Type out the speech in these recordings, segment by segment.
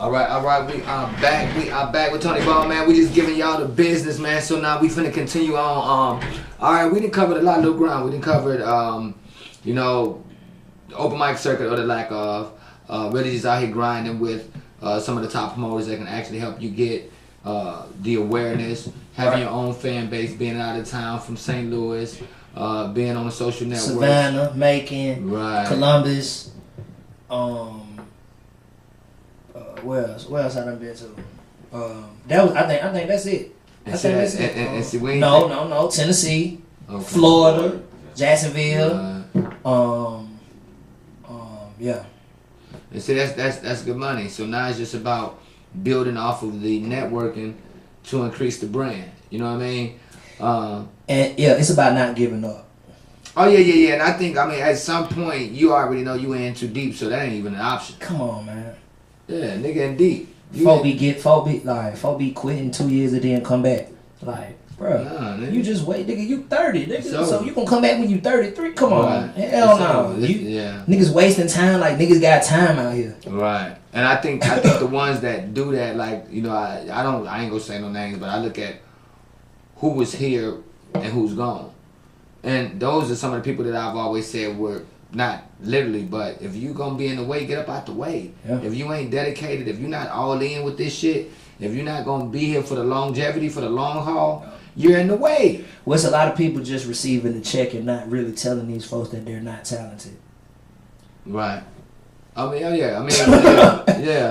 All right. We are back with Tony Ball, man. We just giving y'all the business, man. So now we finna continue on. All right, we done covered a lot of little ground. We done covered, you know, the open mic circuit or the lack of. Really just out here grinding with some of the top promoters that can actually help you get the awareness, having your own fan base, being out of town from St. Louis, being on the social network, Savannah, Macon, Columbus. Where else I done been to? That was I think that's it. And see, we no, Tennessee, okay. Florida, Jacksonville. Yeah. And see, that's good money. So now it's just about building off of the networking to increase the brand. You know what I mean? And yeah, it's about not giving up. Oh yeah. And I think at some point you already know you in too deep, so that ain't even an option. Come on, man. Yeah, nigga in deep. Folk be quitting 2 years and then come back. Like, bro, you just wait, nigga. You 30, nigga. So you gonna come back when you 33? Come on, hell no. Niggas wasting time. Like niggas got time out here. Right. And I think the ones that do that, like, you know, I ain't gonna say no names, but I look at who was here and who's gone, and those are some of the people that I've always said were. Not literally, but if you gonna be in the way, get up out the way. Yeah. If you ain't dedicated, if you're not all in with this shit, if you're not gonna be here for the longevity, for the long haul, you're in the way. Well, it's a lot of people just receiving the check and not really telling these folks that they're not talented. Right. Yeah.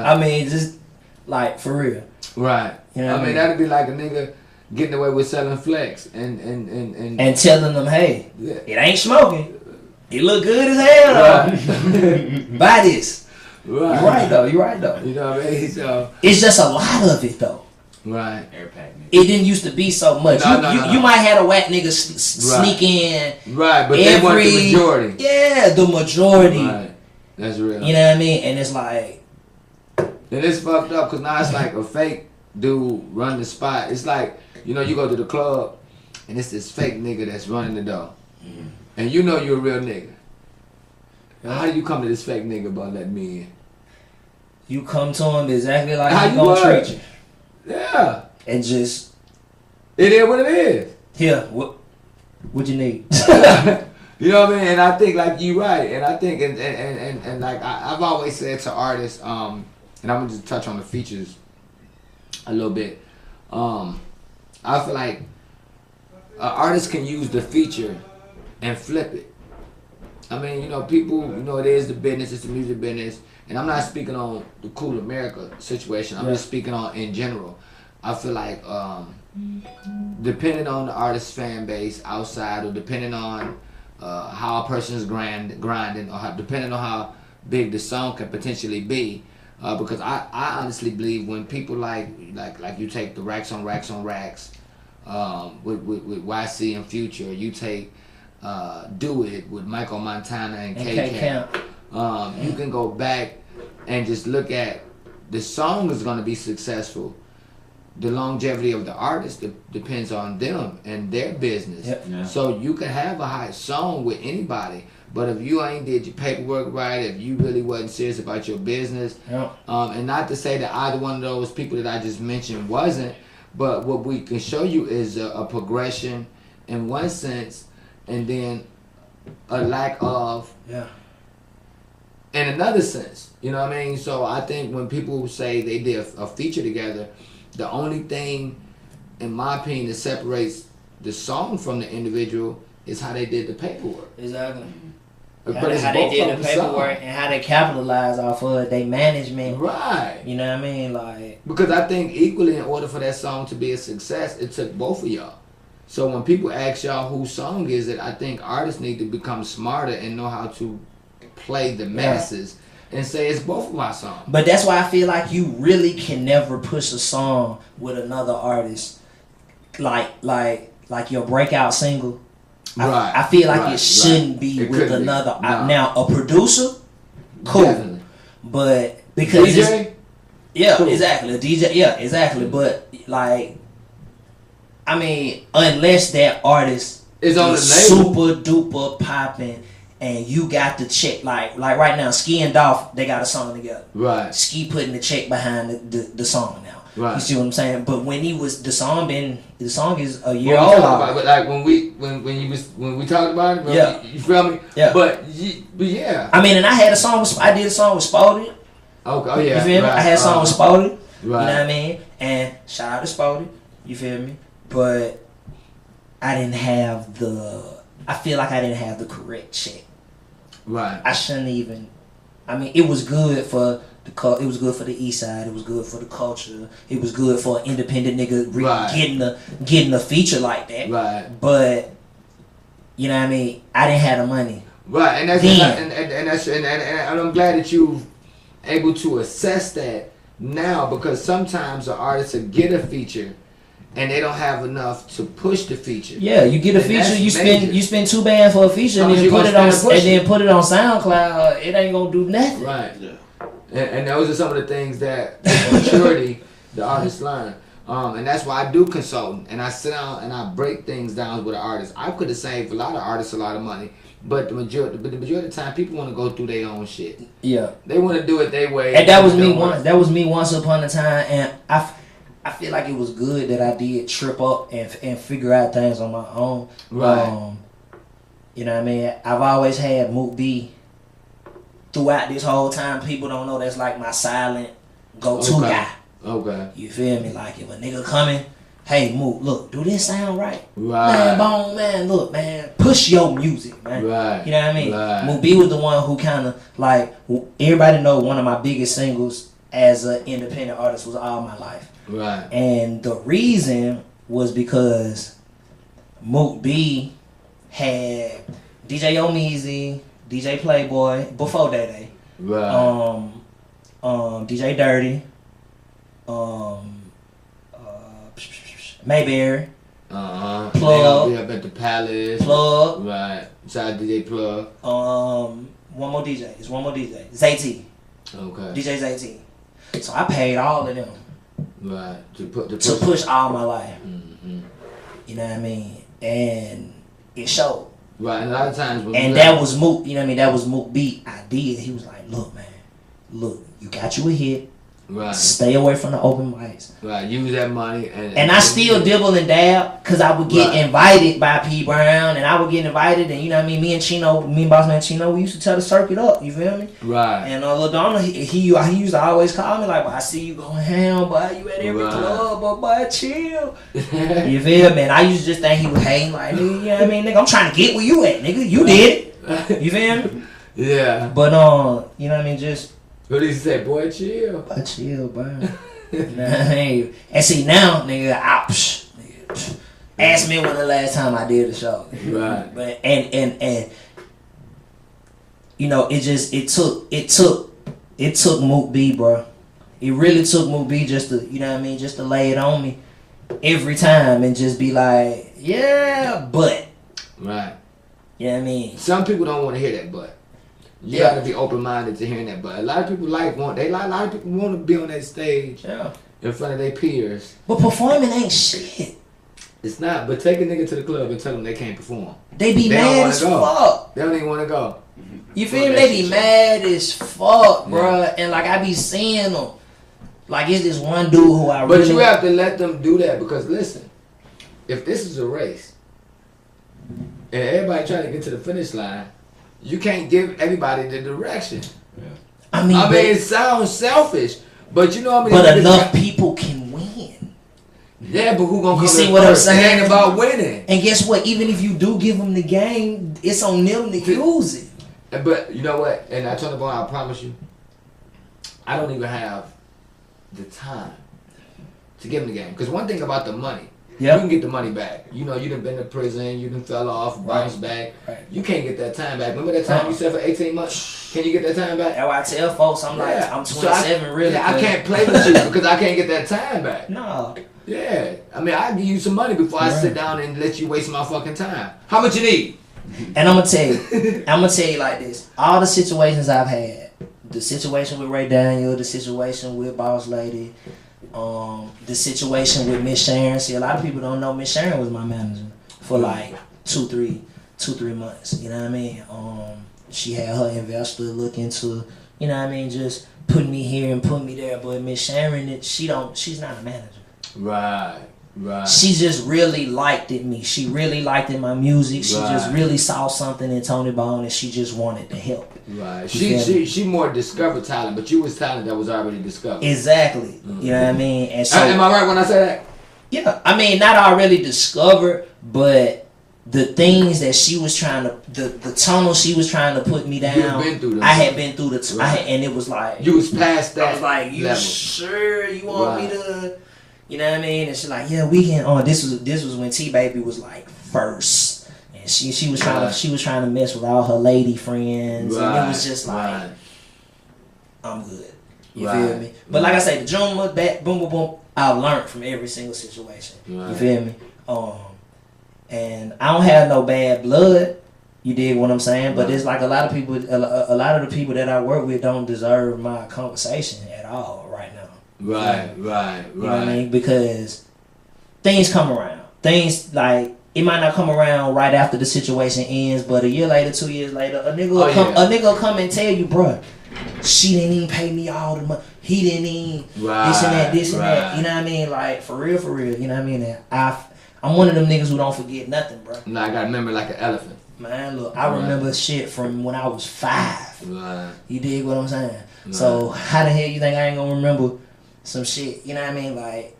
I mean, just like for real. Right. You know I mean, that'd be like a nigga getting away with selling flex and telling them, hey, it ain't smoking. It look good as hell, though. Buy this. Right. You're right, though. You know what I mean? So it's just a lot of it, though. Right. It didn't used to be so much. You might have a whack nigga sneak in. Right, but they want the majority. Yeah, the majority. Right. That's real. You know what I mean? And it's like... And it's fucked up, because now it's like a fake dude run the spot. It's like, you know, you go to the club, and it's this fake nigga that's running the door. Mm-hmm. And you know you're a real nigga. How do you come to this fake nigga about letting me in? You come to him exactly like how he gonna treat you. Yeah. And just... It is what it is. Here, what you need? You know what I mean? And I think like you right. And I think and like I've always said to artists, and I'm gonna just touch on the features a little bit. I feel like artists can use the feature and flip it. I mean, you know, people, you know, it is the business, it's the music business, and I'm not speaking on the Cool America situation. I'm just speaking on in general. I feel like depending on the artist's fan base outside, or depending on how a person's grinding, or depending on how big the song can potentially be, because I honestly believe when people like you take the racks on racks on racks with YC and Future, you take Do It with Michael Montana and K-Camp. You can go back and just look at the song is going to be successful. The longevity of the artist depends on them and their business. Yep. Yeah. So you can have a hot song with anybody, but if you ain't did your paperwork right, if you really wasn't serious about your business, and not to say that either one of those people that I just mentioned wasn't, but what we can show you is a progression in one sense, and then a lack of in another sense. You know what I mean? So I think when people say they did a feature together, the only thing, in my opinion, that separates the song from the individual is how they did the paperwork. Exactly. But how they did the paperwork and how they capitalized off of their management. Right. You know what I mean? Like, because I think equally, in order for that song to be a success, it took both of y'all. So when people ask y'all whose song is it, I think artists need to become smarter and know how to play the masses and say it's both of my songs. But that's why I feel like you really can never push a song with another artist like your breakout single. Right. I feel like it shouldn't be with another. No. Now a producer, cool. Definitely. But because DJ? Cool. Exactly. A DJ, exactly. But like, I mean, unless that artist is on the super duper popping and you got the check. Like right now, Ski and Dolph, they got a song together. Right. Ski putting the check behind the song now. Right. You see what I'm saying? But when he was the song is a year old. But like when we talked about it, bro, yeah. You feel me? Yeah. But yeah. I mean, and I did a song with Spody. Okay. Oh yeah. You feel me? I had a song with Spody. Right. You know what I mean? And shout out to Spody. You feel me? But I feel like I didn't have the correct check. Right. I shouldn't even. I mean, it was good for it was good for the East Side. It was good for the culture. It was good for an independent nigga getting a feature like that. Right. But you know what I mean? I didn't have the money. Right, and that's and I'm glad that you able to assess that now, because sometimes the artists will get a feature and they don't have enough to push the feature. Yeah, you get a feature, you spend $2 bands for a feature, and then put it on SoundCloud. It ain't gonna do nothing. Right. Yeah. And those are some of the things that maturity the artists learn. And that's why I do consulting, and I sit down and I break things down with an artist. I could have saved a lot of artists a lot of money, but the majority of the time, people want to go through their own shit. Yeah, they want to do it their way. And that was me once. That was me once upon a time, and I feel like it was good that I did trip up and figure out things on my own. Right. You know what I mean? I've always had Mook B. Throughout this whole time, people don't know that's like my silent go-to guy. Okay. You feel me? Like if a nigga coming, hey Mook, look, do this sound right? Right. Man, Bone, man, look, man, push your music, man. Right. You know what I mean? Right. Mook B was the one who kind of like, everybody know one of my biggest singles as an independent artist was All My Life. Right. And the reason was because Mook B had DJ Omeezy, DJ Playboy before Day. Right. DJ Dirty, Mayberry. Plug. Yeah, at the Palace. Plug. Right. Shout out DJ Plug. One more DJ. It's one more DJ. Zayt. Okay. DJ Zayt. So I paid all of them. Right. To push All My Life. Mm-hmm. You know what I mean? And it showed. Right, and a lot of times that was Mook, you know what I mean? That was Mook B idea. He was like, look, man, look, you got you a hit. Right. Stay away from the open mics. Right, use that money. And I still dibble and dab, because I would get invited by P. Brown, and I would get invited, and you know what I mean? Me and Boss Man Chino, we used to tell the circuit up, you feel me? Right. And Lil Donna, he used to always call me like, I see you going ham, boy, you at every club, but boy, chill. You feel me? And I used to just think he was hating, like, nigga, you know what I mean? Nigga, I'm trying to get where you at, nigga. You did it. You feel me? Yeah. But, you know what I mean? Just... What did he say? Boy, chill. Boy, chill, bro. And see, now, nigga, ask me when the last time I did a show. Right. But, and you know, it took Mook B, bro. It really took Mook B just to, you know what I mean, just to lay it on me every time and just be like, yeah, but. Right. You know what I mean? Some people don't want to hear that, but. You gotta be open minded to hearing that, but a lot of people a lot of people want to be on that stage in front of their peers. But performing ain't shit. It's not. But take a nigga to the club and tell them they can't perform. They be mad as fuck. They don't even want to go. You feel me? They be mad as fuck, bro. And like I be seeing them. Like it's this one dude who I really. But you have to let them do that, because listen, if this is a race and everybody trying to get to the finish line, you can't give everybody the direction. Yeah. I mean, it sounds selfish, but you know what I mean. But enough people can win. Yeah, but who gonna come? You see what I'm saying? It ain't about winning. And guess what? Even if you do give them the game, it's on them to use it. But you know what? And I told them, I promise you, I don't even have the time to give them the game. Because one thing about the money. Yep. You can get the money back. You know, you done been to prison, you done fell off, bounced back. Right. You can't get that time back. Remember that time you said for 18 months? Can you get that time back? That's why I tell folks, I'm like, I'm 27 really. Yeah, I can't play with you because I can't get that time back. No. Yeah. I mean, I'll give you some money before I sit down and let you waste my fucking time. How much you need? And I'm going to tell you like this. All the situations I've had, the situation with Ray Daniel, the situation with Boss Lady, the situation with Miss Sharon. See, a lot of people don't know Miss Sharon was my manager for like two, three months. You know what I mean? she had her investor look into, you know what I mean, just put me here and put me there. But Miss Sharon, she's not a manager. Right. Right. She just really liked me. She really liked my music. She just really saw something in Tony Bone and she just wanted to help. Right. She more discovered talent, but you was talent that was already discovered. Exactly. Mm-hmm. You know what I mean? And so, am I right when I say that? Yeah. I mean, not already discovered, but the things that she was trying to, the tunnel she was trying to put me down. You had been through them. I had been through the and it was like, you was past that. I was like, you level. Sure you want me to? You know what I mean? And she's like, yeah, we can. This was when T Baby was like first, and she was trying to mess with all her lady friends, and it was just like, I'm good. You feel me? But like I say, the Juma, that boom boom boom, I've learned from every single situation. You feel me? And I don't have no bad blood. You dig what I'm saying? But it's like a lot of people, a lot of the people that I work with don't deserve my conversation at all right now. Right. You know what I mean? Because things come around. Things like, it might not come around right after the situation ends, but a year later, 2 years later, a nigga will come and tell you, bruh, she didn't even pay me all the money. He didn't even this and that. You know what I mean? Like, for real. You know what I mean? And I'm one of them niggas who don't forget nothing, bro. No, I gotta remember like an elephant. Man, look, I remember shit from when I was 5. Right. You dig what I'm saying? Right. So how the hell you think I ain't gonna remember some shit? You know what I mean? Like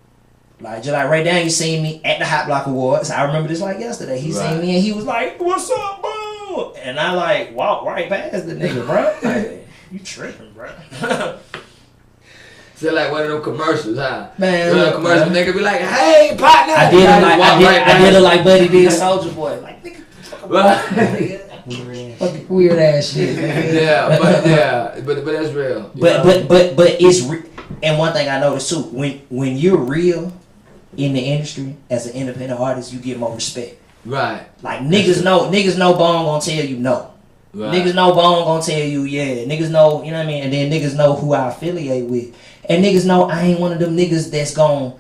just like right now, you seen me at the Hot Block Awards. I remember this like yesterday. He seen me and he was like, "What's up, bro?" And I like walked right past the nigga, bro. Like, you tripping, bro? So like one of them commercials, huh? Man, one of them commercials, nigga be like, "Hey, partner." I did it like Buddy did Soulja Boy, like nigga. Fucking weird ass shit. Man. but that's real. But it's and one thing I noticed too, when you're real in the industry as an independent artist, you get more respect. Right. Like niggas know Bone gonna tell you no. Right. Niggas know Bone gonna tell you yeah. Niggas know, you know what I mean, and then niggas know who I affiliate with, and niggas know I ain't one of them niggas that's gonna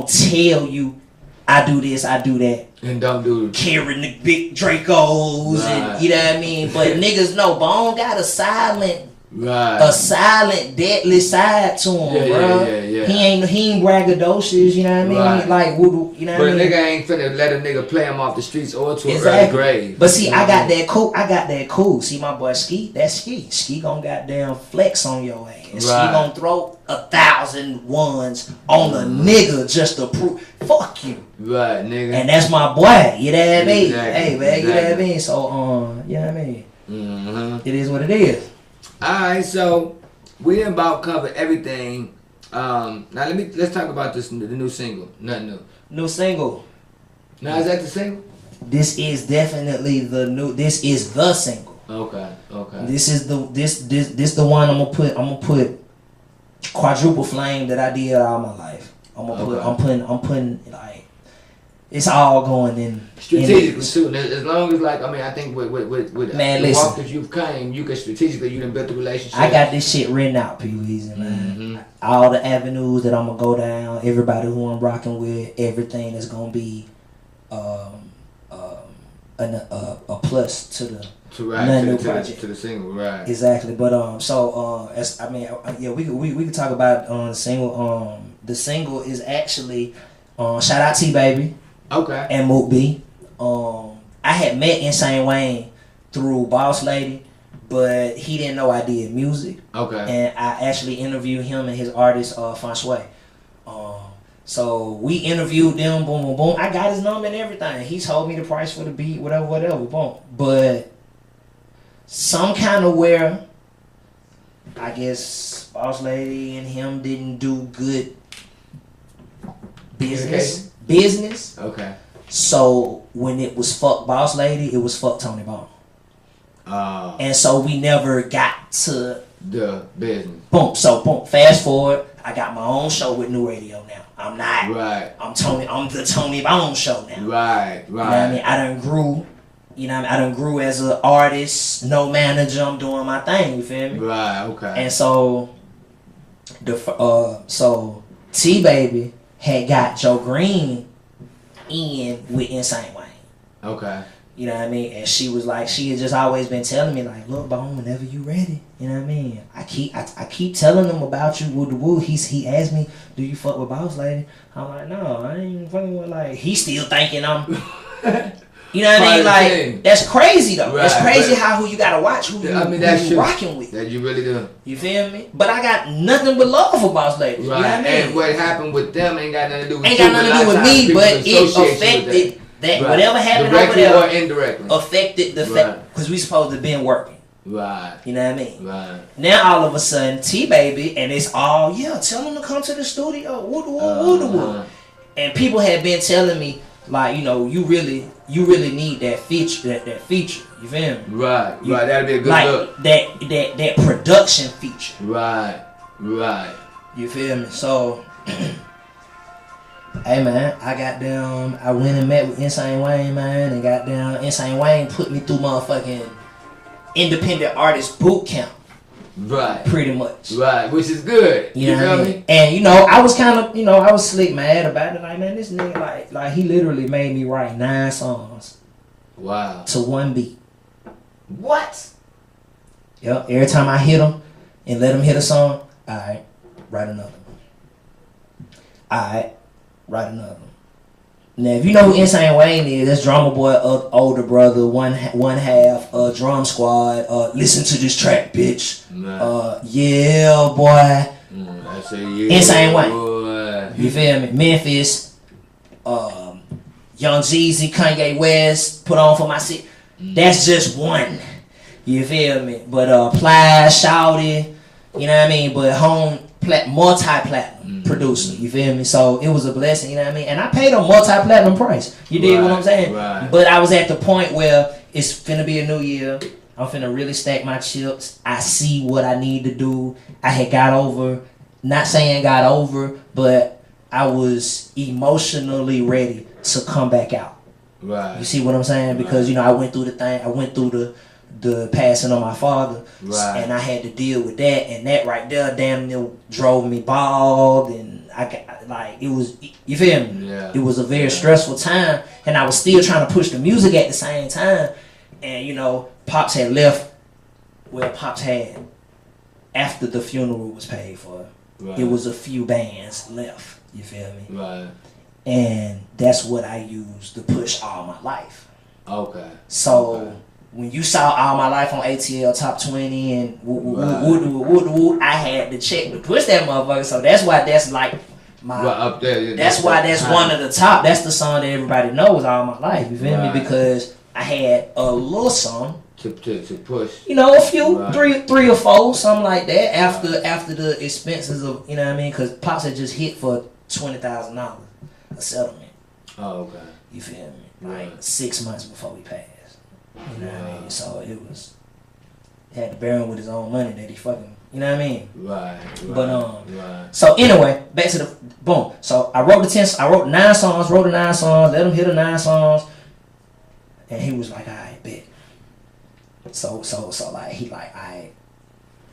tell you I do this, I do that. And don't do carrying the big Dracos and you know what I mean? But niggas know Bone got a silent deadly side to him, bro. Yeah. He ain't braggadocious, you know what I mean? Right. Like you know what I mean? But a nigga ain't finna let a nigga play him off the streets or to an early grave. But see, I got that cool. See my boy Ski, that's Ski. Ski gon' goddamn flex on your ass. Ski gon' throw 1,000 ones on a nigga just to prove fuck you. Right, nigga. And that's my boy, you know what I mean? Exactly. Hey man, you know what I mean? So you know what I mean? Mm-hmm. It is what it is. Alright, so we done about covered everything. Now let's talk about the new single. Nothing new. New single. Now is that the single? This is definitely this is the single. Okay. This is the one I'm gonna put Quadruple Flame that I did all my life. I'm putting like it's all going in strategically too. As long as like I think with man, the walk that you've came, you can strategically you done built the relationship. I got this shit written out, Pweezy, man. Mm-hmm. All the avenues that I'm gonna go down, everybody who I'm rocking with, everything is gonna be a plus to the new project to the single, right? Exactly, but we could talk about the single. The single is actually shout out T Baby. Okay. And Mook B. I had met Insane Wayne through Boss Lady, but he didn't know I did music. Okay. And I actually interviewed him and his artist, François. So we interviewed them, boom, boom, boom. I got his number and everything. He told me the price for the beat, whatever, boom. But some kind of where, I guess, Boss Lady and him didn't do good business. Okay. So when it was fuck Boss Lady, it was fuck Tony Bone. And so we never got to the business. Boom. So boom. Fast forward, I got my own show with New Radio now. I'm not. Right. I'm the Tony Bone show now. Right. You know what I mean? I done grew. You know what I mean? I done grew as an artist, no manager. I'm doing my thing. You feel me? Right. Okay. And so T Baby had got Joe Green in with Insane Wayne. Okay. You know what I mean? And she was like, she had just always been telling me like, look, Bone, whenever you ready. You know what I mean? I keep telling him about you. Woo. He asked me, do you fuck with Boss Lady? I'm like, no, I ain't fucking with like. He still thinking I'm. You know what I mean? Like that's crazy though. Right, that's crazy who you gotta watch who you rocking with. That you really do. You feel me? But I got nothing but love for Boss Lady. Right. You know what I mean? And what happened with them ain't got nothing to do with me, but it affected that right. Whatever happened directly or whatever indirectly affected the fact because we supposed to been working. Right. You know what I mean? Right. Now all of a sudden T-Baby and it's all tell him to come to the studio. Woo. And people had been telling me like, you know, you really need that feature, that feature. You feel me? Right. That'd be a good look. That production feature. Right. You feel me? So, hey man, I went and met with Insane Wayne, man, and goddamn Insane Wayne put me through motherfucking independent artist boot camp. Right. Pretty much. Right, which is good. You know what I mean? And you know, I was kind of, you know, I was slick mad about it. Like, man, this nigga, like he literally made me write 9 songs. Wow. To one beat. What? Yep. Every time I hit him and let him hit a song, alright, write another one. Alright, write another one. Now, if you know who Insane Wayne is, that's Drummer Boy, older brother, one half, Drum Squad. Listen to this track, bitch. Yeah, boy. I say yeah. Insane Wayne. Boy. You feel me? Memphis. Young Jeezy, Kanye West, Put On For My City. That's just one. You feel me? But Plies, Shouty, you know what I mean? But multi-platinum producer, you feel me? So it was a blessing, you know what I mean? And I paid a multi-platinum price. You dig what I'm saying? Right. But I was at the point where it's finna be a new year. I'm finna really stack my chips. I see what I need to do. I had got over, but I was emotionally ready to come back out. Right. You see what I'm saying? Because, you know, I went through the thing. I went through the passing of my father. Right. And I had to deal with that. And that right there damn near drove me bald. And I got, like, it was, you feel me? Yeah. It was a very stressful time. And I was still trying to push the music at the same time. And, you know, Pops had left. Well, Pops had, after the funeral was paid for, it was a few bands left. You feel me? Right. And that's what I used to push All My Life. Okay. So when you saw All My Life on ATL Top 20 and I had to check to push that motherfucker. So that's why that's like my up there. That's why that's one of the top. That's the song that everybody knows, All My Life. You feel me? Because I had a little song to push. You know, a few, three or four, something like that. After the expenses of, you know what I mean? Because Pops had just hit for $20,000 a settlement. Oh, okay. You feel me? Like 6 months before we passed. You know what I mean? So it was, had to bear him with his own money that he fucking, you know what I mean? Right. But so anyway, back to the boom. So I wrote the 9 songs, let him hear the 9 songs, and he was like, "Alright, bet." So like he like, "Alright,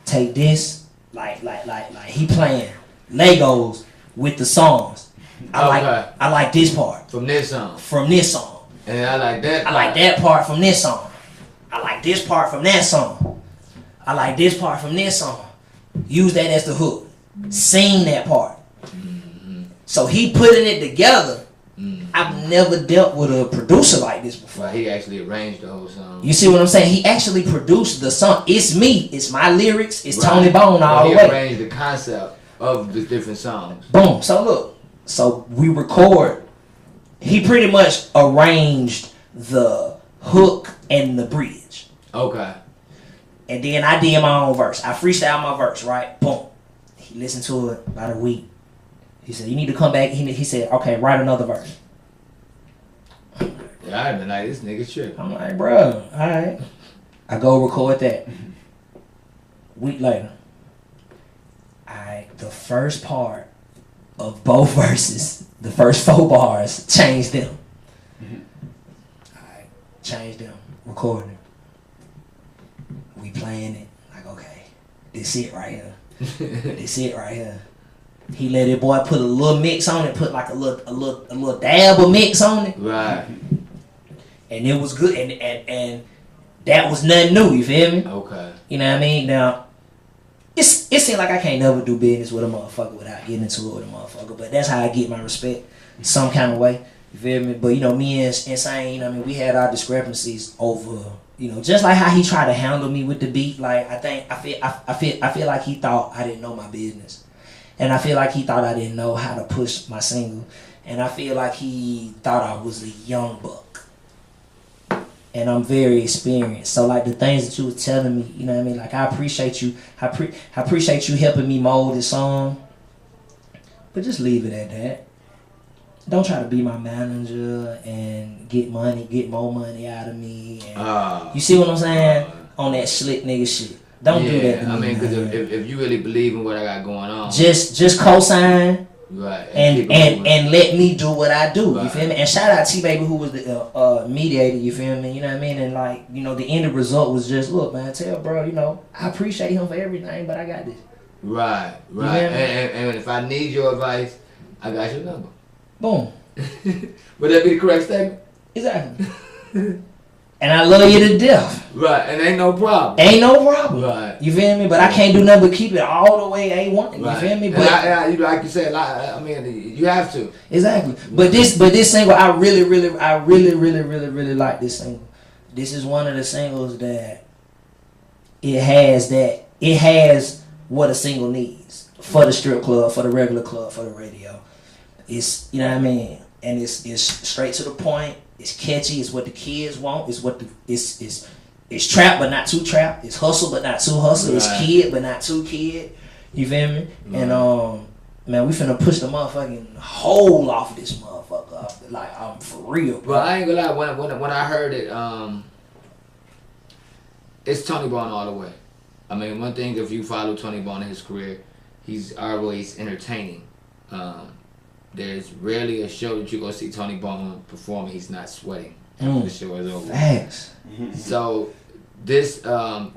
take this," like he playing Legos with the songs. I like this part from this song. And I like that part. I like that part from this song. I like this part from that song. I like this part from this song. Use that as the hook. Sing that part. Mm-hmm. So he putting it together. Mm-hmm. I've never dealt with a producer like this before. Right, he actually arranged the whole song. You see what I'm saying? He actually produced the song. It's me. It's my lyrics. It's Tony Bone all the way. He arranged the concept of the different songs. Boom. So look. So we record. He pretty much arranged the hook and the bridge. Okay. And then I did my own verse. I freestyled my verse, right? Boom. He listened to it about a week. He said, "You need to come back." He said, "Okay, write another verse." Yeah, I've been like, this nigga shit. I'm like, bro, all right. I go record that. Week later. All right, the first part of both verses, the first 4 bars, changed them. Alright, changed them, recording it. We playing it, like, okay, this it right here. This it right here. He let it boy put a little mix on it, put like a little dab of mix on it. Right. and it was good, and that was nothing new. You feel me? Okay. You know what I mean? Now, it seems like I can't never do business with a motherfucker without getting into it with a motherfucker. But that's how I get my respect, some kind of way. You feel me? But you know, me and Insane, you know what I mean, we had our discrepancies over, you know, just like how he tried to handle me with the beat. Like I feel like he thought I didn't know my business, and I feel like he thought I didn't know how to push my single, and I feel like he thought I was a young buck. And I'm very experienced. So like the things that you were telling me, you know what I mean? Like I appreciate you. I appreciate you helping me mold this song. But just leave it at that. Don't try to be my manager and get more money out of me. And you see what I'm saying? On that slick nigga shit. Don't do that to me. I mean, because if you really believe in what I got going on. Just co-sign. Right. And let me do what I do. Right. You feel me? And shout out T-Baby, who was the mediator, you feel me? You know what I mean? And like, you know, the end result was just, look, man, tell bro, you know, I appreciate him for everything, but I got this. Right. And if I need your advice, I got your number. Boom. Would that be the correct statement? Exactly. And I love you to death. Right, and ain't no problem. Ain't no problem. Right. You feel me? But I can't do nothing but keep it all the way A1. You feel me? But and like you said, I mean, you have to. Exactly. But this single, I really like this single. This is one of the singles that it has what a single needs for the strip club, for the regular club, for the radio. It's, you know what I mean? And it's straight to the point. It's catchy. It's what the kids want. It's trap but not too trap. It's hustle but not too hustle. Right. It's kid but not too kid. You feel me? Right. And man, we finna push the motherfucking whole off this motherfucker. Like I'm for real. Bro. Well, I ain't gonna lie. When I heard it, it's Tony Bone all the way. I mean, one thing, if you follow Tony Bone in his career, he's always entertaining. There's rarely a show that you go see Tony Bone perform and he's not sweating after the show is over. Thanks. So this, I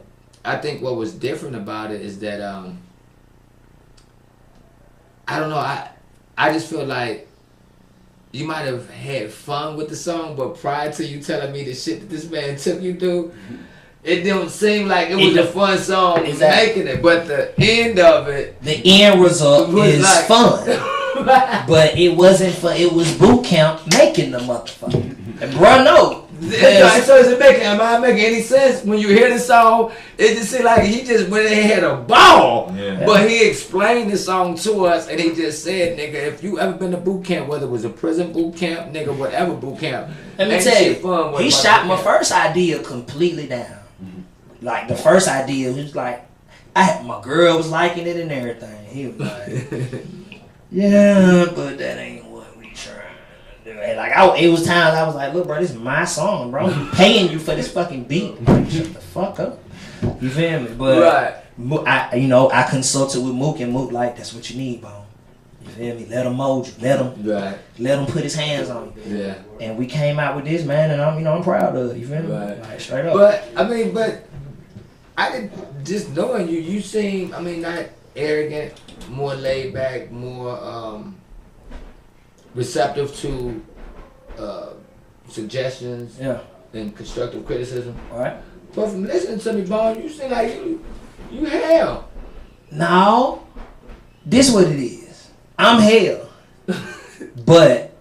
think what was different about it is that I don't know. I just feel like you might have had fun with the song, but prior to you telling me the shit that this man took you through, it didn't seem like it was a fun song making it. But the end of it, the end result is like, fun. But it wasn't fun. It was boot camp making the motherfucker. And bro, no. So is it making? Am I making any sense when you hear the song? It just seemed like he just went ahead a ball. Yeah. But he explained the song to us, and he just said, "Nigga, if you ever been to boot camp, whether it was a prison boot camp, nigga, whatever boot camp, let me tell you, he shot my first idea completely down. Mm-hmm. Like the first idea, he was like, my girl was liking it and everything. He was like, yeah, but that ain't what we trying to do. And like, it was times I was like, look, bro, this is my song, bro. I'm paying you for this fucking beat. Like, shut the fuck up. You feel me? But I consulted with Mook, and Mook like, that's what you need, bro. You feel me? Let him mold you. Let him put his hands on you. Yeah. And we came out with this, man, and I'm proud of it. You feel me? Right. Like, straight up. But I didn't, just knowing you seem, not arrogant, more laid back, more receptive to suggestions and constructive criticism. All right. But from listening to me, Bone, you seem like you hell. No, this what it is. I'm hell, but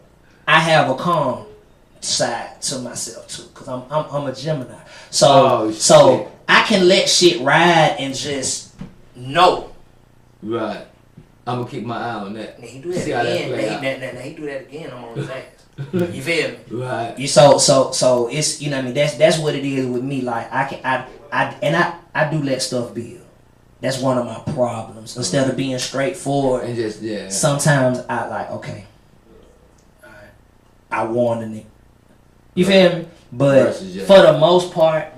I have a calm side to myself too, cause I'm a Gemini. So I can let shit ride and just know. Right. I'm gonna keep my eye on that. He do that again. He do that again. I'm on his ass. You feel me? Right. So it's, you know what I mean. That's what it is with me. Like I do let stuff build. That's one of my problems. Instead of being straightforward, and just sometimes I like, okay, all right, I warned the nigga. You feel me? But for the most part,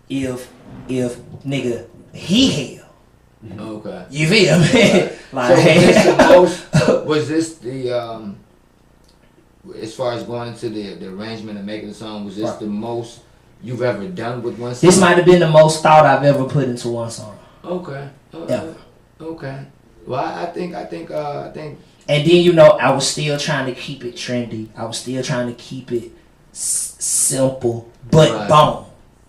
if nigga he hell. Okay. You feel me? Like, was this the as far as going into the arrangement and making the song, was this the most you've ever done with one song? This might have been the most thought I've ever put into one song. Okay. Okay. Well, I think. And then I was still trying to keep it trendy. I was still trying to keep it simple but bone.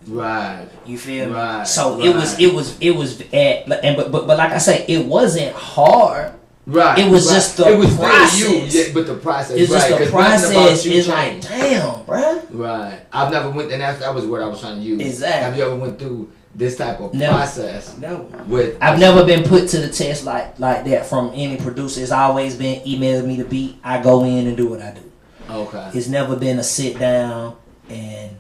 Right. You feel me? Right. So it was at but like I say, it wasn't hard. Right. It was just the process. Yeah, but the process. It's just the process. It's like, damn, bruh. Right. I've never went, and that was what I was trying to use. Exactly. Have you ever went through this type of process? No. I've never been put to the test like that from any producer. It's always been email me the beat. I go in and do what I do. Okay. It's never been a sit down and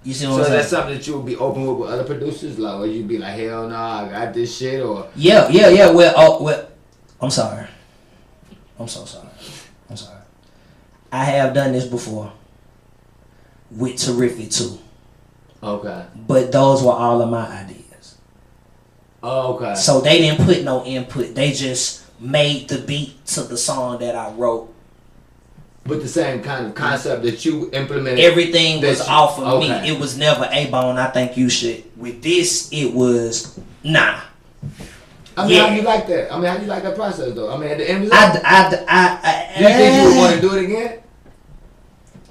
you see what I'm saying? So that's something that you would be open with other producers, like, or you'd be like, hell no, I got this shit, or yeah. Well, I'm sorry. I'm so sorry. I'm sorry. I have done this before with Terrific too. Okay. But those were all of my ideas. Oh, okay. So they didn't put no input. They just made the beat to the song that I wrote. With the same kind of concept that you implemented. Everything was off of me. It was never A-Bone, I think you should. With this, it was nah. I mean, how do you like that? I mean, how do you like that process though? I mean, at the end result, do you think you would want to do it again?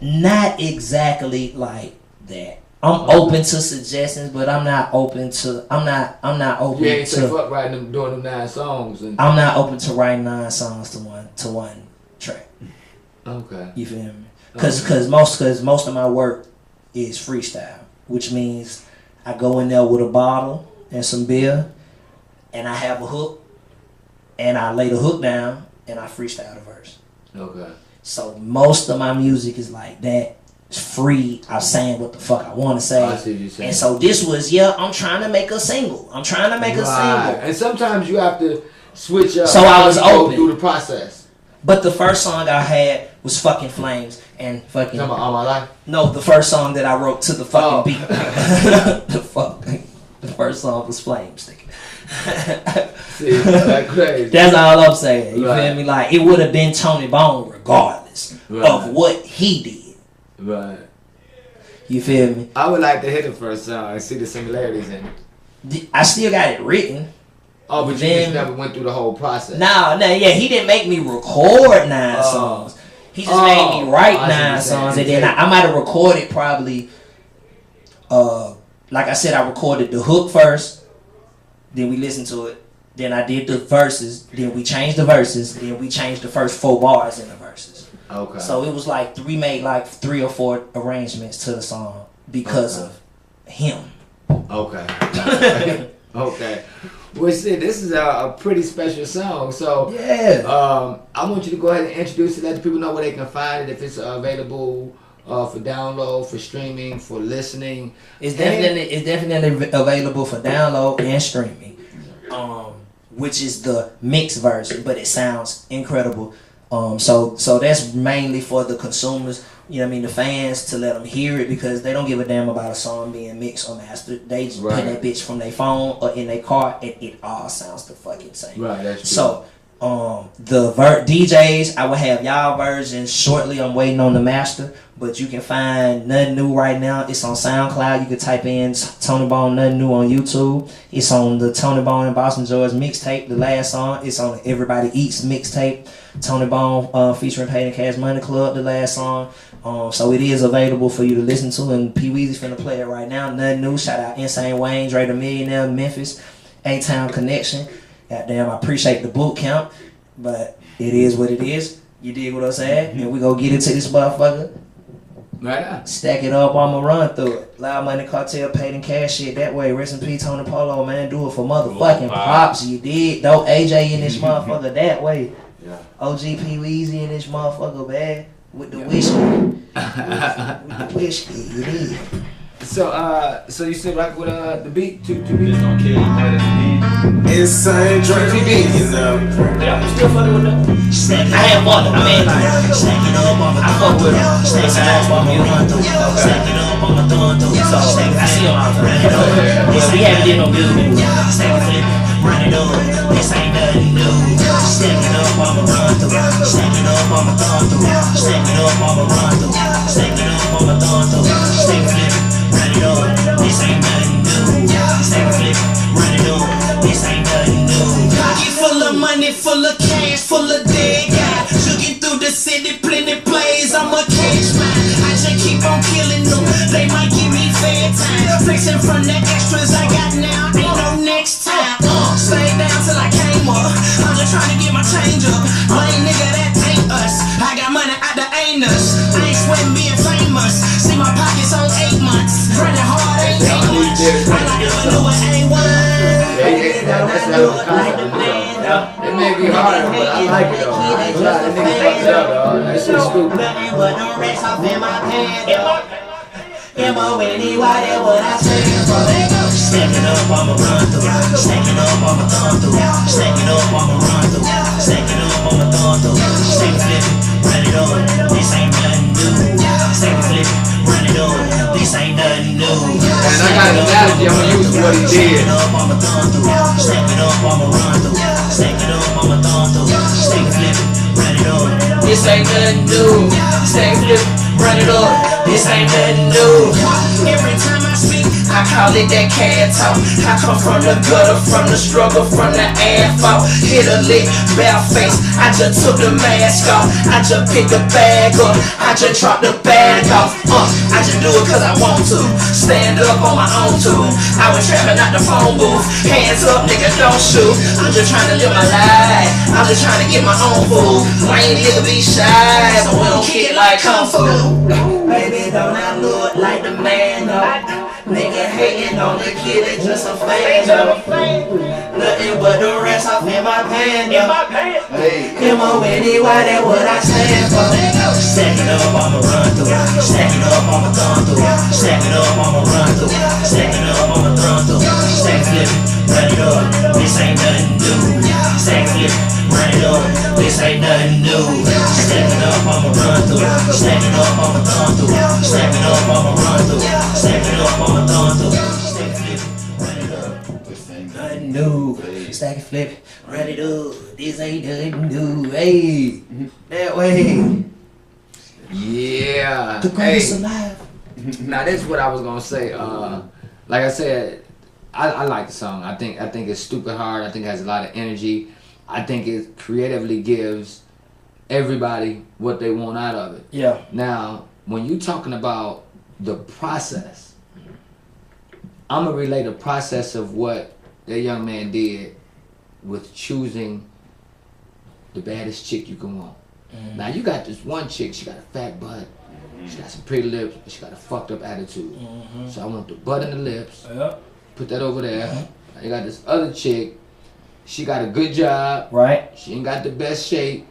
Not exactly like that. I'm open to suggestions, but I'm not open to. I'm not open. You ain't to. say fuck writing them, doing them 9 songs. And I'm not open to writing 9 songs to one track. Okay. You feel me? Cause most of my work is freestyle, which means I go in there with a bottle and some beer, and I have a hook, and I lay the hook down, and I freestyle the verse. Okay. So most of my music is like that. It's free. I'm saying what the fuck I want to say. I see what you're saying. And so this was, I'm trying to make a single. I'm trying to make a single. And sometimes you have to switch up. So I was open through the process. But the first song I had was fucking Flames and fucking. Talking about All My Life? No, the first song that I wrote to the fucking beat. The first song was Flames. See, that's crazy. That's all I'm saying. You feel me? Like, it would have been Tony Bone regardless of what he did. Right. You feel me? I would like to hear the first song and see the similarities in it. I still got it written. Oh, but you just never went through the whole process. He didn't make me record 9 songs. He just made me write 9 songs, and then I might have recorded probably. Like I said, I recorded the hook first, then we listened to it, then I did the verses, then we changed the verses, then we changed the first 4 bars in the verses. Okay. So it was like we made like 3 or 4 arrangements to the song because of him. Okay. Okay. Well, see, this is a pretty special song. So, I want you to go ahead and introduce it. Let the people know where they can find it. If it's available for download, for streaming, for listening. It's definitely available for download and streaming. Which is the mixed version, but it sounds incredible. So that's mainly for the consumers. You know what I mean? The fans, to let them hear it, because they don't give a damn about a song being mixed or mastered. They just put that bitch from their phone or in their car, and it all sounds the fucking same. Right, that's true. So, the DJs, I will have y'all versions shortly. I'm waiting on the master, but you can find Nothing New right now. It's on SoundCloud. You can type in Tony Bone Nothing New on YouTube. It's on the Tony Bone and Boston George mixtape, the last song. It's on Everybody Eats mixtape. Tony Bone featuring Payton Cash Money Club, the last song. So it is available for you to listen to, and Pweezy finna play it right now. Nothing New. Shout out Insane Wayne, Dre the Millionaire, Memphis, A-Town Connection. Goddamn, I appreciate the boot camp, but it is what it is. You dig what I'm saying? And we go get into this motherfucker. Right on. Stack it up, I'ma run through it. Loud Money Cartel, Payton Cash shit that way. Rest in peace, Tony Polo, man. Do it for motherfucking pops. You dig? Though AJ in this motherfucker that way. Yeah. OG Pweezy in this motherfucker, man. With the whiskey. with the whiskey, you dig? So you said like with the beat to beat? Just on kill Insane Drake beat, you know. Yeah, I'm still fucking with them. I have fun. I mean, like, I fuck with them. Stack it up on my thumb. So, I see them all the time. We haven't did no music. Stack it, run it up. This ain't nothing new. Stack it up on my run through. Stack it up on my thumb through. Stack it up on my run through. Stack it up on my thumb through. Stack it, run it up. This ain't nothing new. Stack it, run it up. This ain't nothing new. Pocket full of money, full of cash, full of dead guy. Jugging through the city, plenty plays, I'ma catch mine. I just keep keep on killing them. They might give me fair time. Flexing from the extras I got now, ain't no next time. Stay down till I came up. I'm just trying to get my change up. Lame nigga, that ain't us. I got money out the anus. I ain't sweating being famous. See my pockets on 8 months. Running hard ain't much. I like to maneuver A1. That's the concept. It may be harder, but I like it though. I ain't glad that nigga fucked it up, dog. That shit's stupid. But don't rest off in my pants. M-O-N-E-Y, that's what I stand for. Stacking up, I'ma run through. Stacking up, I'ma thumb through. Stacking up, I'ma run through. Stacking up, I'ma thumb through. Stack flip, run it on. This ain't nothing new. Stack flip, run it on. This ain't nothing new. And I got an analogy I'm gonna use for what he did. Stacking up, I'ma thumb through. Stacking up, I'ma run through. Stacking up, I'ma thumb through. Stack flip, run it on. This ain't nothing new. Stack flip, run it on. This ain't nothing new. Every time I speak, I call it that cat talk. I come from the gutter, from the struggle, from the afro. Hit a lick, bare face. I just took the mask off. I just picked the bag up. I just dropped the bag off. I just do it cause I want to. Stand up on my own too. I was trapping out the phone booth. Hands up, nigga, don't shoot. I'm just trying to live my life. I'm just trying to get my own food. Lame nigga be shy, so we don't kick like kung fu. Baby, don't I look like the man, though? Nigga hating on the kid, it's just a fan, though. Nothing but the rest off in my pants, though. M-O-N-E-Y, that's what I stand for. Stack it up, I'ma run through. Stack it up, I'ma thumb through. Stack it up, I'ma run through. Stack it up, I'ma thumb through. Stack flip, run it up. This ain't nothing new. Stack flip, run it up. This ain't nothing new. Stack it up, I'ma run through. Stack it up, I'ma thumb through. Stack it up, I'ma run through. Stack it up, I'ma thumb through. Stack flip, run it up. This ain't nothing new. Stack it, flip, run it up. This ain't nothing new. Hey, that way. Yeah. The greatest alive. Now this is what I was gonna say. Like I said, I like the song. I think it's stupid hard. I think it has a lot of energy. I think it creatively gives everybody what they want out of it. Yeah. Now, when you talking about the process, I'm gonna relay the process of what that young man did with choosing the baddest chick you can want. Now you got this one chick, she got a fat butt, she got some pretty lips, but she got a fucked up attitude. So I want the butt and the lips, put that over there. Now you got this other chick, she got a good job, right? She ain't got the best shape,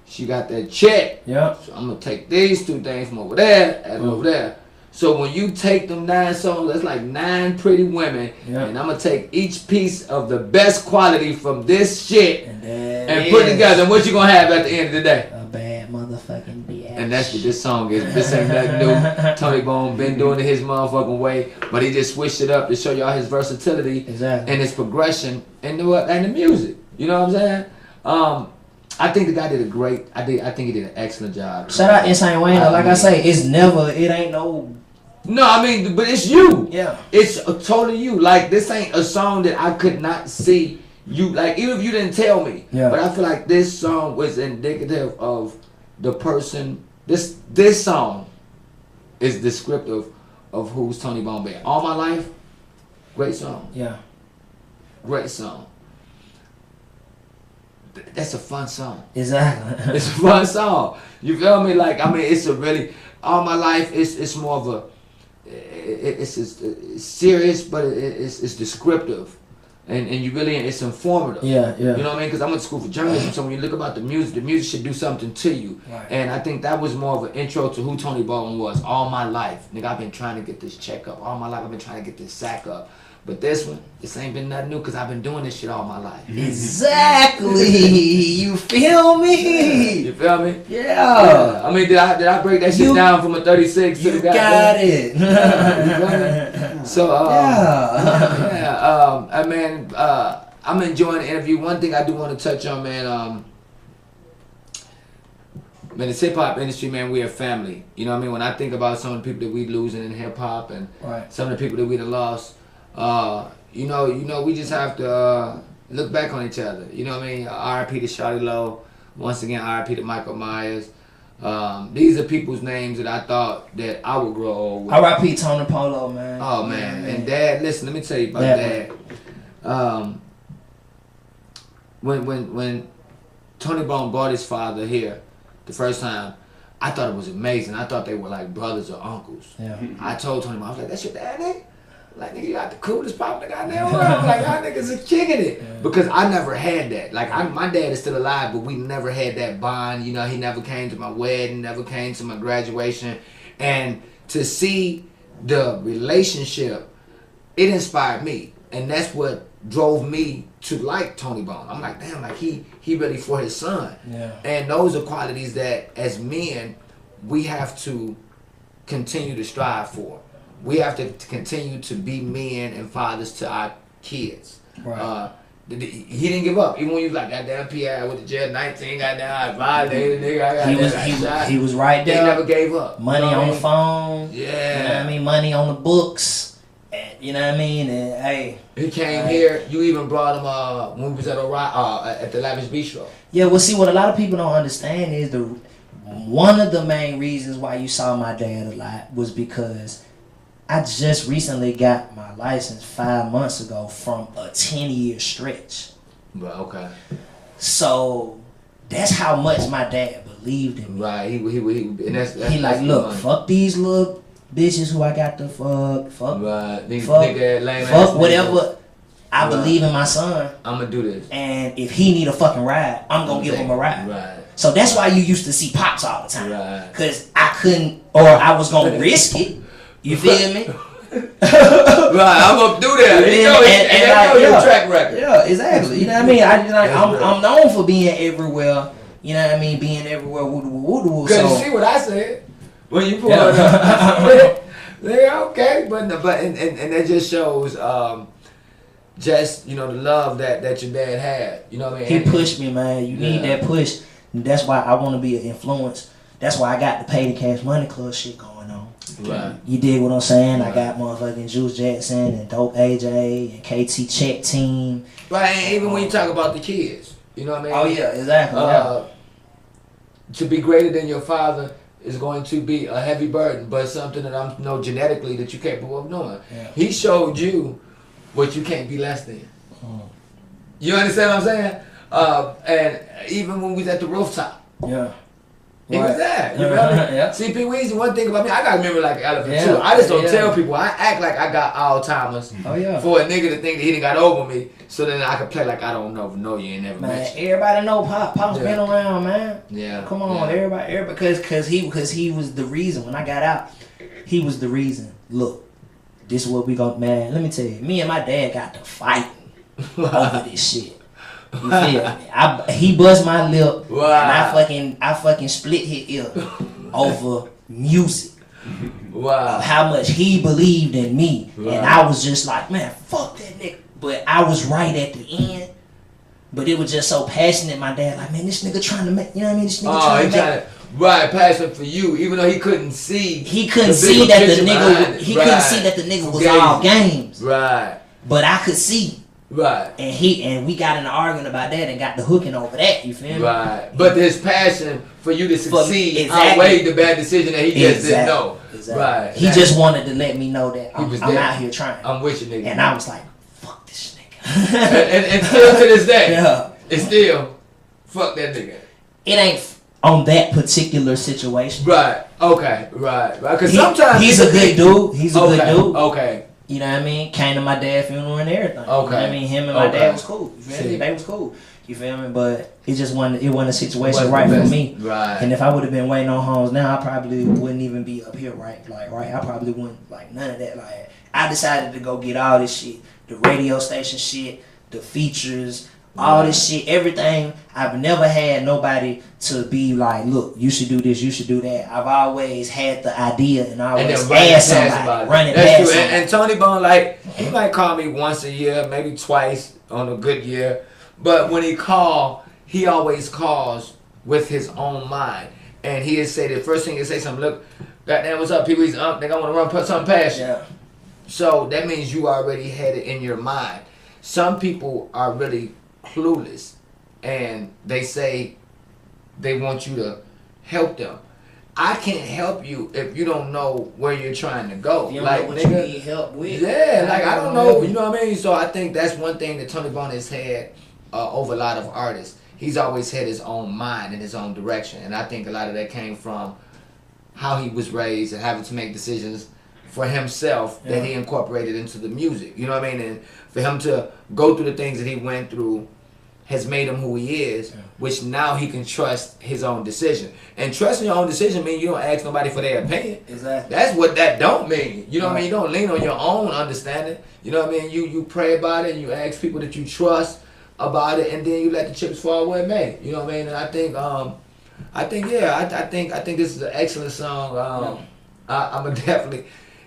she got that check. Yeah. So I'm gonna take these two things from over there, add it over there. So when you take them 9 songs, that's like 9 pretty women, and I'm gonna take each piece of the best quality from this shit and put it together. And what you gonna have at the end of the day? A bad motherfucking bitch. And that's what this song is. This ain't nothing new. Tony Bone been doing it his motherfucking way, but he just switched it up to show y'all his versatility and his progression and the music. You know what I'm saying? I think the guy did a great. I think he did an excellent job. Shout out Insane Wayne. Like I say, it's never. It ain't no. No, I mean, but it's you. Yeah. It's totally you. Like, this ain't a song that I could not see you, like, even if you didn't tell me. Yeah. But I feel like this song was indicative of the person. This song is descriptive of who's Tony Bone Band. All My Life, great song. Yeah. Great song. That's a fun song. Exactly. It's a fun song. You feel me? Like, I mean, it's a really, All My Life, it's more of a, it's serious, but it's descriptive, and you really, it's informative. Yeah. You know what I mean? Because I went to school for journalism, so when you look about the music should do something to you. Right. And I think that was more of an intro to who Tony Bone was. All my life, nigga, I've been trying to get this check up. All my life, I've been trying to get this sack up. But this one, this ain't been nothing new because I've been doing this shit all my life. Exactly. You feel me? You feel me? Yeah. I mean, did I break that shit down from a 36 to the You got it. So, yeah. I mean, I'm enjoying the interview. One thing I do want to touch on, man, the hip-hop industry, man, we are family. You know what I mean? When I think about some of the people that we losing in hip-hop and some of the people that we done lost, you know, we just have to look back on each other. You know what I mean? R.I.P. to Shawty Low. Once again, R.I.P. to Michael Myers. These are people's names that I thought that I would grow old with. R.I.P. Tony Polo, man. Oh man, and Dad, listen, let me tell you about Dad. When Tony Bone brought his father here the first time, I thought it was amazing. I thought they were like brothers or uncles. Yeah. I told Tony Bone, I was like, that's your dad, nigga? Like, nigga, you got the coolest pop nigga I never around. Like, y'all niggas are kicking it. Yeah. Because I never had that. Like, my dad is still alive, but we never had that bond. You know, he never came to my wedding, never came to my graduation. And to see the relationship, it inspired me. And that's what drove me to like Tony Bone. I'm like, damn, like he really for his son. Yeah. And those are qualities that as men, we have to continue to strive for. We have to continue to be men and fathers to our kids. Right. He didn't give up. Even when he was like, goddamn PI with the jail 19, goddamn, I violated, nigga. He was right there. He never gave up. Money on the phone. Yeah. You know what I mean? Money on the books. You know what I mean? And hey. He came here. You even brought him when we was at the Lavish Bistro. Yeah, well, see, what a lot of people don't understand is one of the main reasons why you saw my dad a lot was because I just recently got my license 5 months ago from a 10-year stretch. Right, okay. So that's how much my dad believed in me. Right, he like, look, fuck these little bitches who I got to fuck. Right, fuck whatever. I believe in my son. I'm gonna do this. And if he need a fucking ride, I'm gonna give him a ride. Right. So that's why you used to see Pops all the time. Right. Cause I couldn't, or I was gonna risk it. You feel me? Right, I'm gonna do that. And your track record. Yeah, exactly. You know what I mean? I'm known for being everywhere. You know what I mean? Being everywhere. Woo. Cause you see what I said when you pull it up. Yeah, okay, but that just shows just the love that your dad had. You know what I mean? He pushed me, man. You need that push. And that's why I want to be an influence. That's why I got the Pay the Cash Money Club shit going on. Right. You dig what I'm saying? Right. I got motherfucking Juice Jackson and Dope AJ and KT Check Team. Right, and even when you talk about the kids, you know what I mean? Oh yeah, exactly. To be greater than your father is going to be a heavy burden, but something that I know genetically that you're capable of doing. Yeah. He showed you what you can't be less than. You understand what I'm saying? And even when we was at the rooftop. Yeah. He was there. You feel me? Yeah. See, Pweezy, one thing about me, I got to remember like an elephant too. I just don't tell people. I act like I got Alzheimer's for a nigga to think that he done got over me, so then I can play like I don't know you ain't never met you. Everybody know Pop's been around, man. Yeah. Come on, everybody, because he was the reason when I got out. He was the reason. Look, this is what we gon' man. Let me tell you, me and my dad got to fighting over this shit. You feel me? He bust my lip, and I fucking split his ear over music. Wow. How much he believed in me, and I was just like, man, fuck that nigga. But I was right at the end. But it was just so passionate. My dad, like, man, this nigga trying to make, you know what I mean? This nigga trying to make. Right, passion for you, even though he couldn't see. He couldn't see that the nigga. He couldn't see that the nigga was all games. Right. But I could see. Right. And we got in an argument about that and got the hooking over that, you feel me? Right. But his passion for you to succeed outweighed the bad decision that he just didn't know. Exactly. Right. He just wanted to let me know that I'm out here trying. I'm with you, nigga. And I was like, fuck this nigga. and still to this day, it's still, fuck that nigga. It ain't on that particular situation. Right. Okay. Right. Because sometimes he's a good dude. He's a good dude. Okay. You know what I mean? Came to my dad's funeral and everything. Okay. You know what I mean? Him and my dad was cool. You feel me? They was cool. You feel me? But it just wasn't a situation right for me. Right. And if I would have been waiting on homes now, I probably wouldn't even be up here, right? Like, right? I probably wouldn't, like, none of that. Like, I decided to go get all this shit. The radio station shit, the features, all this shit, everything. I've never had nobody to be like, look, you should do this, you should do that. I've always had the idea and I always asked somebody, running past somebody. And Tony Bone, like, he might call me once a year, maybe twice on a good year. But when he always calls with his own mind. And he'll say, the first thing he'll say something, look, goddamn, what's up, people? He's think I want to run something past you. Yeah. So that means you already had it in your mind. Some people are really clueless and they say they want you to help them, I can't help you if you don't know where you're trying to go. You don't like, know what nigga, you need help with. Yeah, like I don't know. You know what I mean? So I think that's one thing that Tony Bone has had over a lot of artists. He's always had his own mind and his own direction, and I think a lot of that came from how he was raised and having to make decisions for himself that he incorporated into the music. You know what I mean? And for him to go through the things that he went through has made him who he is, which now he can trust his own decision. And trusting your own decision means you don't ask nobody for their opinion. Exactly. That's what that don't mean. You know what I mean? You don't lean on your own understanding. You know what I mean? You pray about it and you ask people that you trust about it, and then you let the chips fall where it may. You know what I mean? And I think this is an excellent song. I'm gonna definitely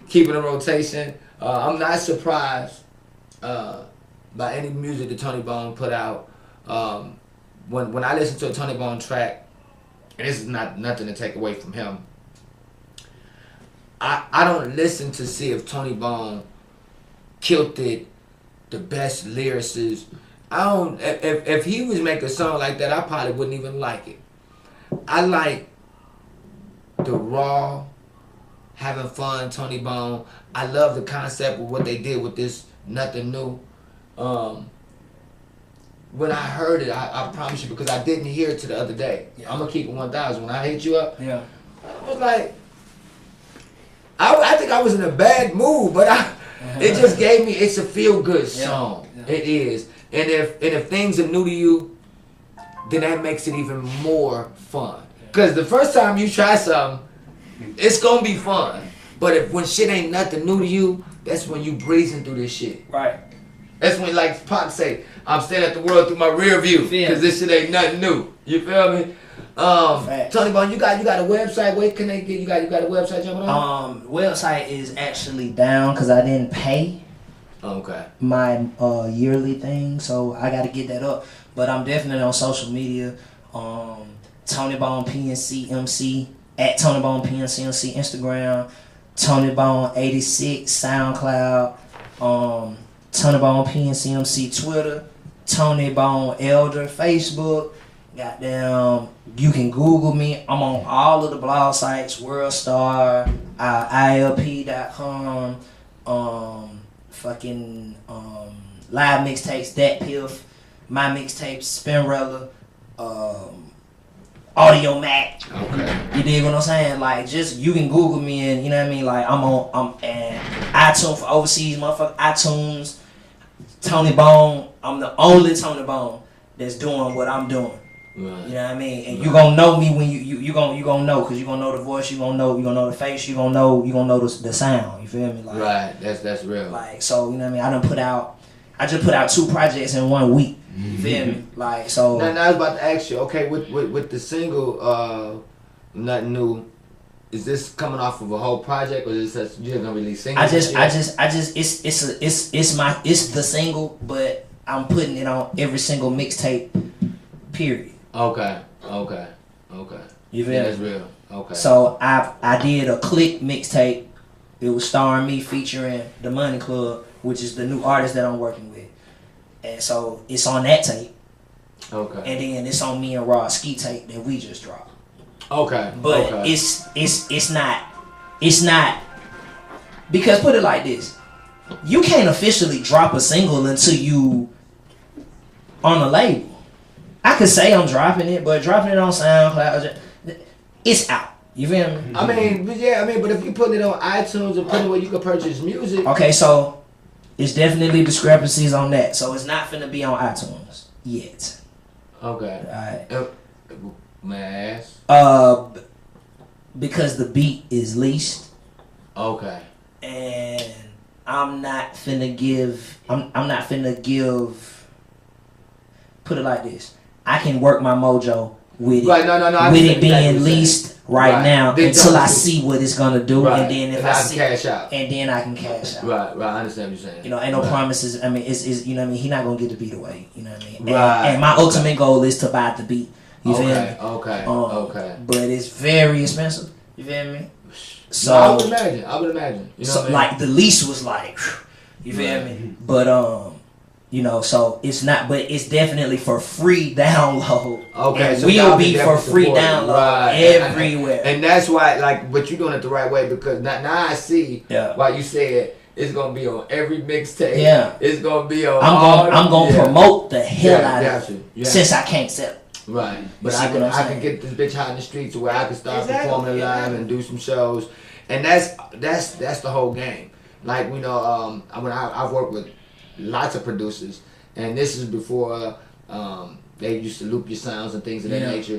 keep it in rotation. I'm not surprised by any music that Tony Bone put out. When I listen to a Tony Bone track, and this is nothing to take away from him, I don't listen to see if Tony Bone killed it, the best lyricist. I don't. If he was making a song like that, I probably wouldn't even like it. I like the raw, having fun Tony Bone. I love the concept of what they did with this Nothing New. When I heard it, I promise you, because I didn't hear it till the other day. I'm gonna keep it 1,000. When I hit you up, I was like, I think I was in a bad mood, but it just gave me. It's a feel good song. It is, and if things are new to you, then that makes it even more fun. Cause the first time you try something, it's gonna be fun. But when shit ain't nothing new to you, that's when you breezing through this shit. Right. That's when, like Pac say, I'm staring at the world through my rear view, cause this shit ain't nothing new. You feel me? Tony Bone, you got a website. Where can they get? You got a website jumping on? Website is actually down cause I didn't pay. Okay. My yearly thing, so I got to get that up. But I'm definitely on social media. Tony Bone PNC MC at Tony Bone PNC MC Instagram. Tony Bone 86 SoundCloud. Tony Bone PNC MC Twitter. Tony Bone Elder Facebook. Goddamn, you can Google me. I'm on all of the blog sites. WorldStar, ILP.com. Live mixtapes, Dat Piff, my mixtapes, Spinrella, Audio Mac. Okay. You dig what I'm saying? Like, just you can Google me and you know what I mean. Like, I'm and iTunes for overseas, motherfucker. iTunes, Tony Bone. I'm the only Tony Bone that's doing what I'm doing. Right. You know what I mean? And you gonna know me when you gonna know, cause you gonna know the voice, you gonna know the face, you gonna know the sound. You feel me? Like, right. That's real. Like, so you know what I mean? I just put out 2 projects in 1 week. You feel me? Like, so. Now I was about to ask you. Okay, with the single Nothing New, is this coming off of a whole project, or is this you gonna release singles? It's the single, but I'm putting it on every single mixtape. Period. Okay. You feel me? That's real. Okay. So I did a Click mixtape. It was starring me featuring the Money Club, which is the new artist that I'm working with. And so it's on that tape. Okay. And then it's on me and Raw Ski tape that we just dropped. Okay. But it's not because put it like this. You can't officially drop a single until you on a label. I could say I'm dropping it, but dropping it on SoundCloud, it's out. You feel me? I mean, but if you put it on iTunes or put it where you can purchase music. Okay, so it's definitely discrepancies on that. So it's not finna be on iTunes yet. Okay. Alright. May I ask? Because the beat is leased. Okay. And I'm not finna give. Put it like this. I can work my mojo with it. Right, no. With it being leased right now then until I see what it's gonna do, right. and then if and I see, cash out. and then I can cash out. Right. I understand what you're saying. You know, ain't no promises. I mean, it's you know what I mean. He not gonna get the beat away. You know what I mean. Right. And my ultimate goal is to buy the beat. You feel me? Okay. But it's very expensive. You feel me? So no, I would imagine. You know so what I mean? like the lease was like, you feel me? But You know, so it's not, but it's definitely for free download. Okay, and so we'll be for free download everywhere. And that's why, like, but you're doing it the right way, because now I see why you said it's gonna be on every mixtape. Yeah, it's gonna be on. I'm gonna promote the hell out of it since I can't sell it. Right, but I can get this bitch out in the streets where I can start performing live and do some shows, and that's the whole game. Like, you know, when I've worked with lots of producers, and this is before they used to loop your sounds and things of that nature.